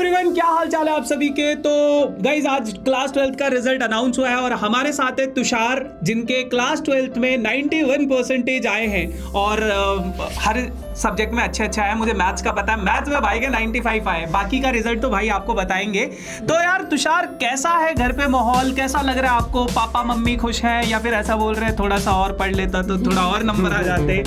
Everyone, क्या हाल चाल है आप सभी के। तो गाइज आज क्लास 12th का रिजल्ट अनाउंस हुआ है और हमारे साथ है तुषार, जिनके क्लास 12th में 91% आए हैं और हर सब्जेक्ट में अच्छे आए। मुझे मैथ्स का पता है, मैथ्स में भाई के 95 आए, बाकी का रिजल्ट तो भाई आपको बताएंगे। तो यार तुषार, कैसा है घर पे माहौल, कैसा लग रहा है आपको? पापा मम्मी खुश हैं या फिर ऐसा बोल रहे हैं थोड़ा सा और पढ़ लेता तो थोड़ा और नंबर आ जाते?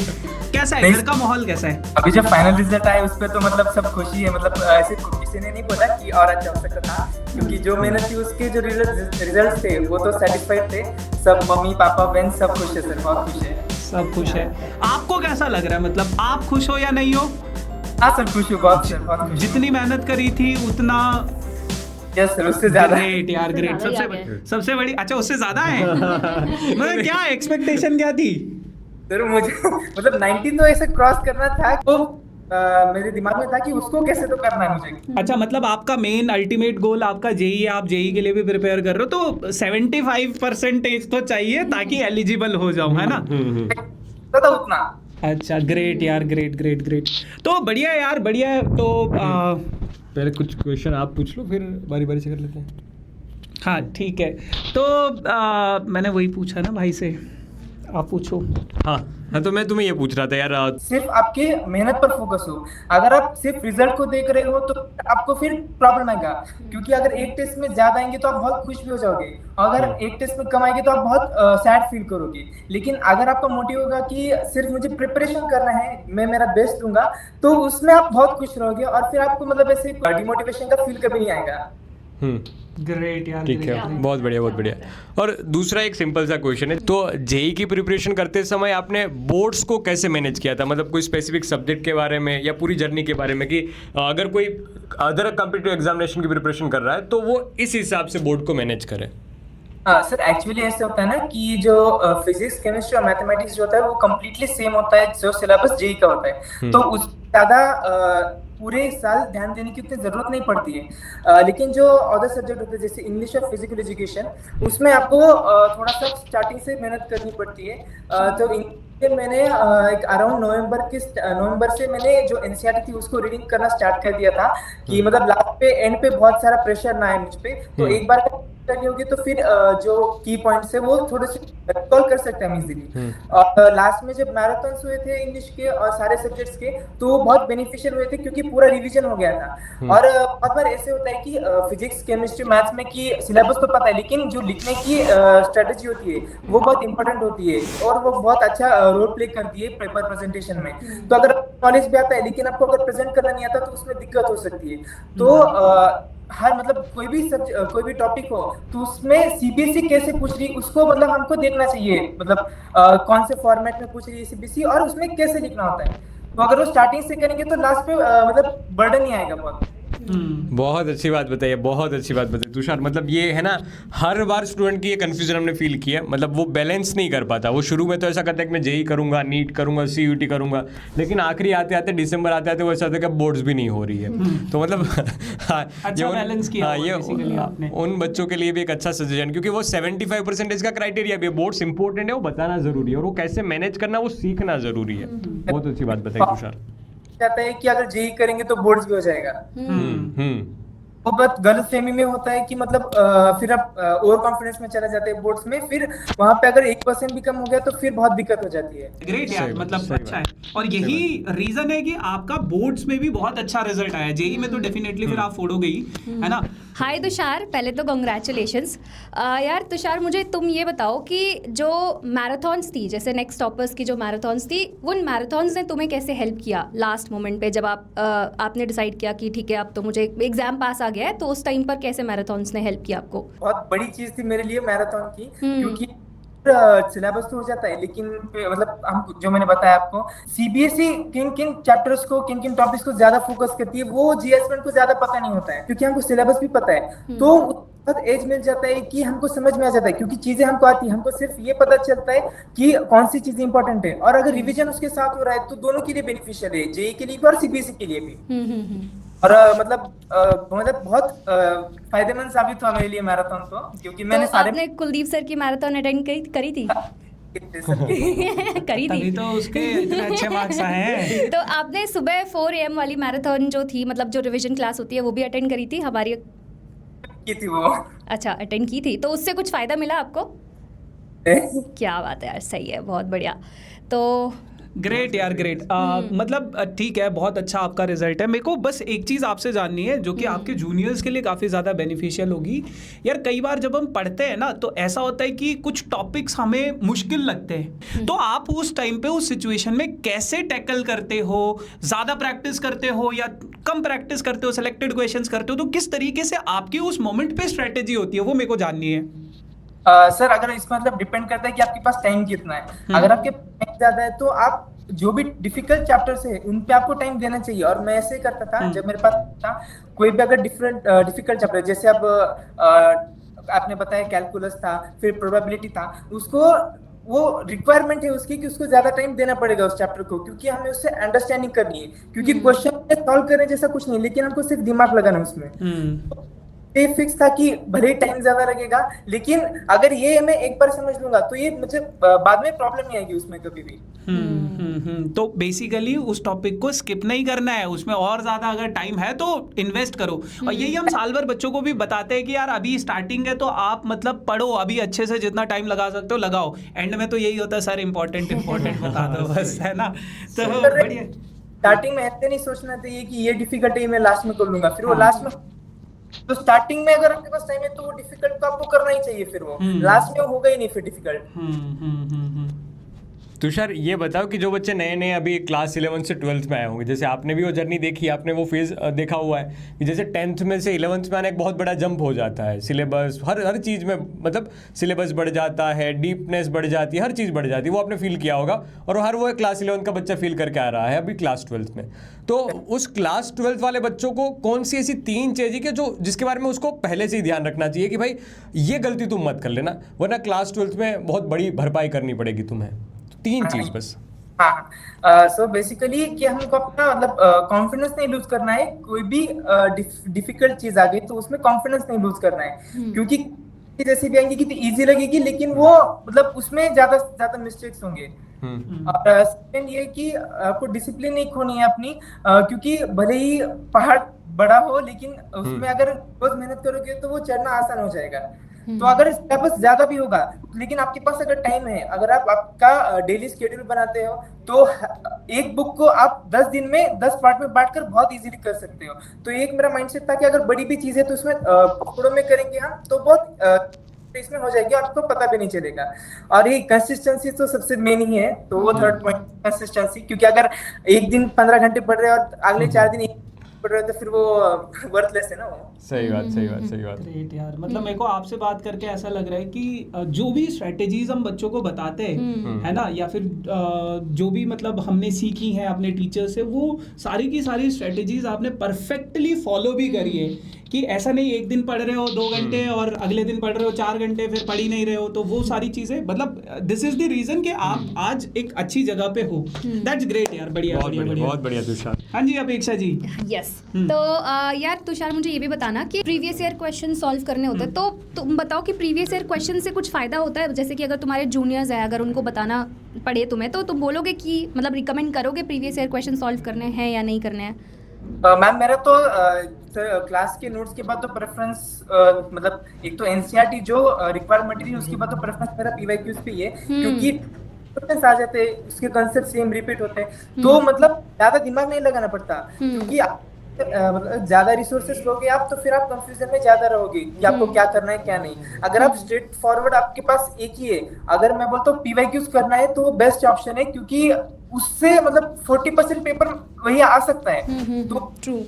कैसा है घर का माहौल, कैसा है? अभी जब फाइनल रिजल्ट आया उस पे तो मतलब सब खुशी है। मतलब ऐसे किसी ने नहीं बोला कि और अच्छा हो सकता था, क्योंकि जो मेहनत थी उसके जो रिजल्ट थे वो तो सेटिस्फाइड थे। सब मम्मी पापा बहन सब खुश है सर, बहुत खुश है। सब खुश है। आपको कैसा लग रहा है, मतलब आप खुश हो या नहीं हो? हाँ सर, खुश हूँ, बहुत सर, बहुत खुश। जितनी मेहनत करी थी उतना? यस सर, उससे ज्यादा। ग्रेट यार, ग्रेट। सबसे बड़ी, अच्छा उससे ज्यादा है। मतलब क्या एक्सपेक्टेशन क्या थी सर? मुझे मतलब 19 तो ऐसे क्रॉस करना था, तो मेरे दिमाग में था कि उसको कैसे तो करना है मुझे। अच्छा, मतलब आपका मेन अल्टीमेट गोल आपका जेई है, आप जेई के लिए भी प्रिपेयर कर रहे हो, तो 75% तो चाहिए ताकि एलिजिबल हो जाऊं, है ना? तो उतना। अच्छा, ग्रेट यार, ग्रेट ग्रेट ग्रेट। तो बढ़िया यार, बढ़िया है। तो पहले कुछ क्वेश्चन आप पूछ लो, फिर बारी बारी से कर लेते हैं। हाँ ठीक है। तो मैंने वही पूछा ना भाई से, आप पूछो। हाँ, तो मैं तुम्हें ये पूछ रहा था यार, सिर्फ आपके मेहनत पर फोकस हो। अगर आप सिर्फ रिजल्ट को देख रहे हो तो आपको फिर प्रॉब्लम आएगा, क्योंकि अगर एक टेस्ट में ज्यादा आएंगे तो आप बहुत खुश भी हो जाओगे, अगर एक टेस्ट में कम आएंगे तो आप बहुत सैड फील करोगे। लेकिन अगर आपका मोटिव होगा कि सिर्फ मुझे प्रिपरेशन करना है, मैं मेरा बेस्ट दूंगा, तो उसमें आप बहुत खुश रहोगे और फिर आपको मतलब ऐसे डिमोटिवेशन का फील कभी नहीं आएगा। ग्रेट यार, ठीक है, बहुत बढ़िया, बहुत बढ़िया। और दूसरा एक सिंपल सा क्वेश्चन है, तो जेई की प्रिपरेशन करते समय आपने बोर्ड्स को कैसे मैनेज किया था? मतलब कोई स्पेसिफिक सब्जेक्ट के बारे में या पूरी जर्नी के बारे में, कि अगर कोई अदर कॉम्पिटिटिव एग्जामिनेशन की प्रिपरेशन कर रहा है तो वो इस हिसाब से बोर्ड को मैनेज करे। हाँ सर, एक्चुअली ऐसे होता है ना कि जो फिजिक्स केमिस्ट्री और मैथमेटिक्स जो होता है वो कम्प्लीटली सेम होता है जो सिलेबस जेई का होता है, तो उस ज्यादा पूरे साल ध्यान देने की उतनी जरूरत नहीं पड़ती है। लेकिन जो अदर सब्जेक्ट होते हैं जैसे इंग्लिश और फिजिकल एजुकेशन, उसमें आपको थोड़ा सा स्टार्टिंग से मेहनत करनी पड़ती है। तो मैंने एक अराउंड नवंबर से मैंने जो एनसीईआरटी थी उसको रीडिंग करना स्टार्ट कर दिया था, कि मतलब लास्ट पे एंड पे बहुत सारा प्रेशर ना आए मुझ पे। तो एक बार करनी होगी तो फिर जो की पॉइंट्स है वो थोड़े से रिकॉल कर सकते हैं हम इजीली। और लास्ट में जब मैराथन्स हुए थे इंग्लिश के और सारे सब्जेक्ट्स के, तो वो बहुत बेनिफिशियल हुए थे क्योंकि पूरा रिवीजन हो गया था। और बहुत बार ऐसे होता है कि फिजिक्स केमिस्ट्री मैथ्स में की सिलेबस तो पता है, लेकिन जो लिखने की स्ट्रेटेजी होती है वो बहुत इंपॉर्टेंट होती है और वो बहुत अच्छा रोल प्ले करती है पेपर प्रेजेंटेशन में। तो अगर नॉलेज भी आता है लेकिन आपको अगर प्रेजेंट करना नहीं आता तो उसमें दिक्कत हो सकती है। तो हर मतलब कोई भी टॉपिक हो तो उसमें सीबीएसई कैसे पूछ रही उसको मतलब हमको देखना चाहिए, मतलब कौन से फॉर्मेट में पूछ रही है सीबीएसई और उसमें कैसे लिखना होता है। तो अगर वो स्टार्टिंग से करेंगे तो लास्ट पे मतलब बर्डन नहीं आएगा बहुत। बहुत अच्छी बात बताई है, बहुत अच्छी बात बताई तुषार। मतलब ये है ना, हर बार स्टूडेंट की ये कंफ्यूजन हमने फील किया, मतलब वो बैलेंस नहीं कर पाता। वो शुरू में तो ऐसा करता है कि मैं जेई करूंगा, नीट करूंगा, सीयूटी करूंगा, लेकिन आखिरी आते आते दिसंबर आते आते वो ऐसा होता है कि बोर्ड्स भी नहीं हो रही है। तो मतलब अच्छा बैलेंस किया ये उन बच्चों के लिए भी एक अच्छा सजेशन, क्योंकि वो 75% का क्राइटेरिया भी, बोर्ड्स इंपॉर्टेंट है, वो बताना जरूरी है और वो कैसे मैनेज करना वो सीखना जरूरी है। बहुत अच्छी बात बताई तुषार। जाता है कि अगर जेई करेंगे तो बोर्ड्स भी हो जाएगा। वो बात गलत फहमी में होता है कि मतलब फिर आप ओवर कॉन्फिडेंस में चले जाते हैं बोर्ड्स में, फिर वहां पे अगर 1% भी कम हो गया तो फिर बहुत दिक्कत हो जाती है। ग्रेट यार, मतलब अच्छा है। और यही रीजन है कि आपका बोर्ड्स में भी बहुत अच्छा रिजल्ट आया, जेई में तो डेफिनेटली फिर आप फोड़ोगे ही, है ना? हाय तुषार, पहले तो कांग्रेचुलेशंस। यार तुषार, मुझे तुम ये बताओ कि जो मैराथन्स थी, जैसे नेक्स्ट टॉपर्स की जो मैराथन्स थी, उन मैराथन्स ने तुम्हें कैसे हेल्प किया लास्ट मोमेंट पे, जब आपने डिसाइड किया कि ठीक है अब तो मुझे एग्जाम पास आ गया है, तो उस टाइम पर कैसे मैराथन्स ने हेल्प किया आपको? बहुत बड़ी चीज थी मेरे लिए मैराथन की, क्योंकि सिलेबस तो हो जाता है लेकिन मतलब हम जो मैंने बताया आपको, सीबीएसई किन किन चैप्टर्स को किन किन टॉपिक्स को ज्यादा फोकस करती है वो जीएस को ज्यादा पता नहीं होता है, क्योंकि हमको सिलेबस भी पता है। तो बहुत एज मिल जाता है कि हमको समझ में आ जाता है, क्योंकि चीजें हमको आती है, हमको सिर्फ ये पता चलता है कि कौन सी चीज इंपॉर्टेंट है। और अगर रिवीजन उसके साथ हो रहा है तो दोनों के लिए बेनिफिशियल है, जेई के लिए भी और सीबीएसई के लिए भी। और मतलब बहुत फायदेमंद साबित हुआ मेरे लिए मैराथन तो, क्योंकि मैंने तो आपने कुलदीप सर की मैराथन अटेंड करी थी? करी तभी थी। तो उसके इतने अच्छे मार्क्स आए हैं। तो आपने सुबह 4 AM वाली मैराथन जो थी, मतलब जो रिवीजन क्लास होती है, वो भी अटेंड करी थी हमारी? की थी वो। अच्छा, अटेंड की थी, तो उससे कुछ फ़ायदा मिला आपको? क्या बात है यार, सही है, बहुत बढ़िया। तो ग्रेट यार, ग्रेट। मतलब ठीक है, बहुत अच्छा आपका रिजल्ट है। मेरे को बस एक चीज़ आपसे जाननी है जो कि आपके जूनियर्स के लिए काफ़ी ज़्यादा बेनिफिशियल होगी। यार कई बार जब हम पढ़ते हैं ना, तो ऐसा होता है कि कुछ टॉपिक्स हमें मुश्किल लगते हैं, तो आप उस टाइम पे उस सिचुएशन में कैसे टैकल करते हो? ज़्यादा प्रैक्टिस करते हो या कम प्रैक्टिस करते हो, सेलेक्टेड क्वेश्चंस करते हो? तो किस तरीके से आपकी उस मोमेंट पे स्ट्रेटेजी होती है, वो मेरे को जाननी है। सर अगर इसमें मतलब डिपेंड करता है कि आपके पास टाइम कितना है। अगर आपके टाइम ज्यादा है तो आप जो भी डिफिकल्ट चैप्टर्स है उन पे आपको टाइम देना चाहिए। और मैं ऐसे ही करता था जब मेरे पास था कोई भी अगर डिफिकल्ट चैप्टर, जैसे अब आपने बताया कैलकुलस था, फिर प्रोबेबिलिटी था, उसको वो रिक्वायरमेंट है उसकी कि उसको ज्यादा टाइम देना पड़ेगा उस चैप्टर को, क्योंकि हमें उससे अंडरस्टैंडिंग करनी है। क्योंकि क्वेश्चन सॉल्व करने जैसा कुछ नहीं, लेकिन हमको सिर्फ दिमाग लगाना उसमें। ये फिक्स था कि भले ही टाइम ज्यादा लगेगा, लेकिन अगर ये मैं एक बार समझ लूंगा तो ये मुझे बाद में प्रॉब्लम नहीं आएगी उसमें कभी भी। तो बेसिकली उस टॉपिक को स्किप नहीं करना है, उसमें और ज्यादा अगर टाइम है तो इन्वेस्ट करो। और यही हम साल भर बच्चों को भी बताते हैं कि यार अभी स्टार्टिंग है तो आप मतलब पढ़ो, अभी अच्छे से जितना टाइम लगा सकते हो लगाओ। एंड में तो यही होता है सर, इंपॉर्टेंट बता दो बस, है ना? तो बढ़िया। स्टार्टिंग में ऐसे नहीं सोचना चाहिए कि ये डिफिकल्ट है मैं लास्ट में कर लूंगा, फिर वो लास्ट में। तो स्टार्टिंग में अगर आपके पास टाइम है तो वो डिफिकल्ट तो आपको करना ही चाहिए, फिर वो लास्ट में होगा ही नहीं फिर डिफिकल्ट। तुषार, ये बताओ कि जो बच्चे नए नए अभी क्लास 11 से 12th में आए होंगे, जैसे आपने भी वो जर्नी देखी, आपने वो फेज देखा हुआ है कि जैसे 10th में से 11th में आना एक बहुत बड़ा जंप हो जाता है। सिलेबस हर चीज़ में, मतलब सिलेबस बढ़ जाता है, डीपनेस बढ़ जाती है, हर चीज़ बढ़ जाती है। वो आपने फील किया होगा, और हर वो क्लास 11 का बच्चा फील करके आ रहा है अभी क्लास 12th में। तो उस क्लास 12th वाले बच्चों को कौन सी ऐसी 3 चीज़ें कि जो जिसके बारे में उसको पहले से ही ध्यान रखना चाहिए कि भाई ये गलती तुम मत कर लेना, वरना क्लास 12th में बहुत बड़ी भरपाई करनी पड़ेगी तुम्हें? 3 चीज़ बस। हाँ, सो बेसिकली कि हमको अपना मतलब कॉन्फिडेंस नहीं लूज करना है। कोई भी डिफिकल्ट चीज आ गई तो उसमें कॉन्फिडेंस नहीं लूज करना है, क्योंकि जैसे भी आएंगी कि इजी लगेगी, लेकिन वो मतलब उसमें ज्यादा मिस्टेक्स होंगे। और सेकंड ये कि आपको डिसिप्लिन नहीं खोनी है अपनी, क्योंकि भले ही पहाड़ बड़ा हो, लेकिन उसमें अगर रोज मेहनत करोगे तो वो चढ़ना आसान हो जाएगा। तो अगर सिलेबस ज्यादा भी होगा, लेकिन आपके पास अगर टाइम है, अगर आप आपका डेली शेड्यूल बनाते हो, तो एक बुक को आप 10 दिन में 10 पार्ट में बांटकर बहुत इजीली कर सकते हो। तो एक मेरा माइंडसेट था कि अगर बड़ी भी चीज है तो उसमें टुकड़ों में करेंगे हम तो बहुत इसमें हो जाएगी और आपको पता भी नहीं चलेगा। और ये कंसिस्टेंसी तो सबसे मेन ही है, तो वो थर्ड पॉइंट कंसिस्टेंसी। क्योंकि अगर एक दिन 15 घंटे पढ़ रहे हैं और अगले 4 दिन पढ़ रहे हैं तो फिर वो वर्थलेस है ना वो। सही बात। ग्रेट यार, मतलब मेरे को आपसे बात करके ऐसा लग रहा है कि जो भी स्ट्रेटेजीज हम बच्चों को बताते हैं, है ना, या फिर जो भी मतलब हमने सीखी है अपने टीचर से, वो सारी की सारी स्ट्रेटेजीज आपने परफेक्टली फॉलो भी करी है। कि ऐसा नहीं एक दिन पढ़ रहे हो 2 घंटे और अगले दिन पढ़ रहे हो 4 घंटे, फिर पढ़ ही नहीं रहे हो। तो वो सारी चीजें, मतलब दिस इज द रीजन कि आप आज एक अच्छी जगह पे हो। दैट्स ग्रेट यार, बढ़िया। बहुत बढ़िया तुषार। हाँ जी, अपेक्षा जी। यस। तो यार तुषार, मुझे ये भी बताना कि प्रीवियस ईयर क्वेश्चन सॉल्व करने होते हैं, तो तुम बताओ कि प्रीवियस ईयर क्वेश्चन से कुछ फायदा होता है? जैसे कि अगर तुम्हारे जूनियर्स है, अगर उनको बताना पड़े तुम्हें, तो तुम बोलोगे कि मतलब रिकमेंड करोगे प्रीवियस ईयर क्वेश्चन सॉल्व करने हैं या नहीं करने हैं? मैम मेरा तो क्लास के नोट्स के बाद तो प्रेफरेंस, मतलब एक तो एनसीईआरटी जो रिक्वायरमेंट है, उसके बाद तो प्रेफरेंस मेरा पीवाईक्यूज पे ही है, क्योंकि क्वेश्चंस आ जाते हैं, उसके कांसेप्ट सेम रिपीट होते हैं, तो मतलब ज्यादा दिमाग नहीं लगाना पड़ता। क्योंकि मतलब ज्यादा रिसोर्सेस लोगे आप तो फिर आप कंफ्यूजन में ज्यादा रहोगे कि आपको क्या करना है क्या नहीं। अगर आप स्ट्रेट फॉरवर्ड आपके पास एक ही है, अगर मैं बोलता हूँ पीवाईक्यूज करना है तो वो बेस्ट ऑप्शन है, क्योंकि उससे मतलब 40% पेपर वही आ सकता है। तो ट्रू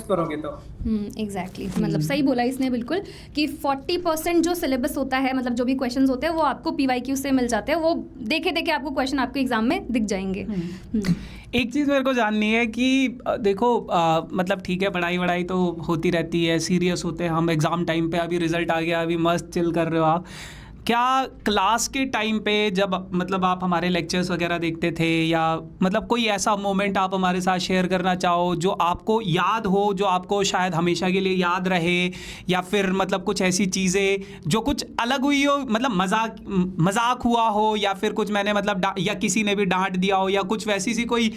करोगे तो एग्जैक्टली, मतलब सही बोला इसने बिल्कुल कि 40% जो सिलेबस होता है, मतलब जो भी क्वेश्चंस होते हैं वो आपको पीवाईक्यू से मिल जाते हैं। वो देखे देखे आपको क्वेश्चन आपके एग्जाम में दिख जाएंगे। एक चीज़ मेरे को जाननी है कि देखो मतलब ठीक है, पढ़ाई वढ़ाई तो होती रहती है, सीरियस होते हैं हम एग्ज़ाम टाइम पे। अभी रिजल्ट आ गया, अभी मस्त चिल कर रहे हो आप, क्या क्लास के टाइम पे जब मतलब आप हमारे लेक्चर्स वगैरह देखते थे, या मतलब कोई ऐसा मोमेंट आप हमारे साथ शेयर करना चाहो जो आपको याद हो, जो आपको शायद हमेशा के लिए याद रहे, या फिर मतलब कुछ ऐसी चीज़ें जो कुछ अलग हुई हो, मतलब मजाक हुआ हो, या फिर कुछ मैंने मतलब या किसी ने भी डांट दिया हो, या कुछ वैसी सी कोई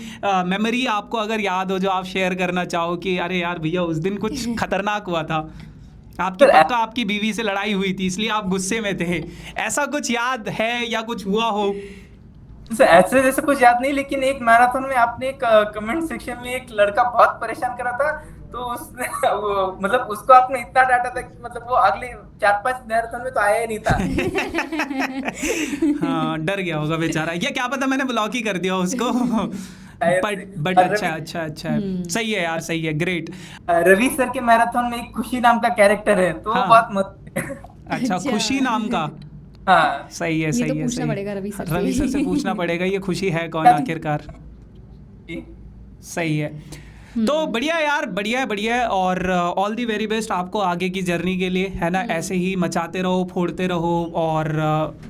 मेमोरी आपको अगर याद हो जो आप शेयर करना चाहो कि अरे यार भैया उस दिन कुछ खतरनाक हुआ था, आपकी पक्का आपकी बीवी से लड़ाई हुई थी इसलिए आप गुस्से में थे, ऐसा कुछ याद है या कुछ हुआ हो? ऐसे जैसे कुछ याद नहीं, लेकिन एक मैराथन में आपने एक कमेंट सेक्शन में एक लड़का बहुत परेशान करा था, तो उसने मतलब उसको आपने इतना डांटा था कि मतलब वो अगले 4-5 मैराथन में तो आया ही नहीं था। हाँ, डर गया होगा बेचारा, ये क्या पता मैंने ब्लॉक ही कर दिया उसको। बट अच्छा सही है यार, सही है, ग्रेट। रवि सर के मैराथन में एक खुशी नाम का कैरेक्टर है, तो वो बहुत मस्त अच्छा, खुशी नाम का, हाँ सही है, ये सही तो है, पूछना सही पड़ेगा रवि सर से। रवि सर से पूछना पड़ेगा ये खुशी है कौन आखिरकार। सही है, तो बढ़िया यार, बढ़िया है, और ऑल दी वेरी बेस्ट आपको आगे की जर्नी के लिए, है ना। ऐसे ही मचाते रहो, फोड़ते रहो, और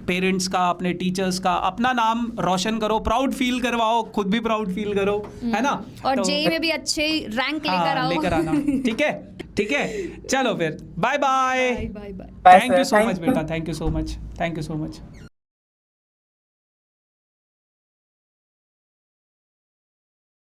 पेरेंट्स का, अपने टीचर्स का, अपना नाम रोशन करो, प्राउड फील करवाओ, खुद भी प्राउड फील करो, है ना। और तो, जेई में भी अच्छे रैंक लेकर आना, ठीक है, चलो फिर, bye bye. Bye bye. Thank you so much बेटा, थैंक यू सो मच।